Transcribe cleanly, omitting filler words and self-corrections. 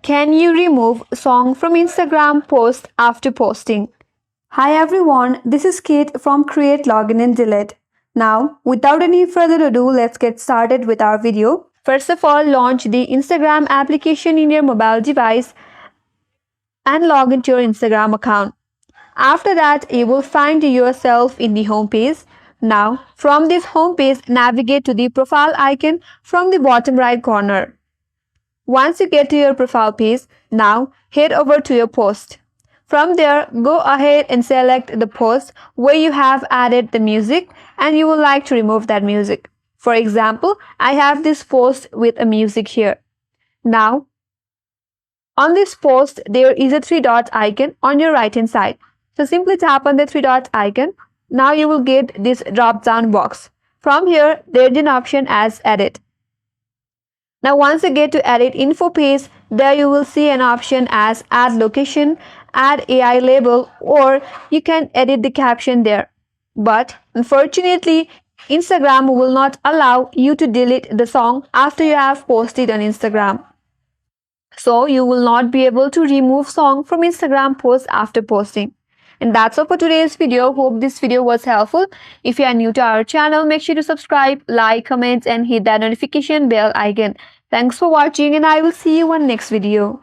Can you remove song from Instagram post after posting? Hi everyone, this is Kate from Create Login and Delete. Now, without any further ado, let's get started with our video. First of all, launch the Instagram application in your mobile device and log into your Instagram account. After that, you will find yourself in the home page. Now, from this home page, navigate to the profile icon from the bottom right corner. Once you get to your profile page, now head over to your post. From there, go ahead and select the post where you have added the music and you would like to remove that music. For example, I have this post with a music here. Now, on this post, there is a three dot icon on your right hand side. So simply tap on the three dot icon. Now you will get this drop down box. From here, there is an option as edit. Now once you get to edit info page, there you will see an option as add location, add AI label, or you can edit the caption there. But unfortunately, Instagram will not allow you to delete the song after you have posted on Instagram. So you will not be able to remove song from Instagram post after posting. And that's all for today's video. Hope this video was helpful. If you are new to our channel, make sure to subscribe, like, comment, and hit that notification bell icon. Thanks for watching, and I will see you on next video.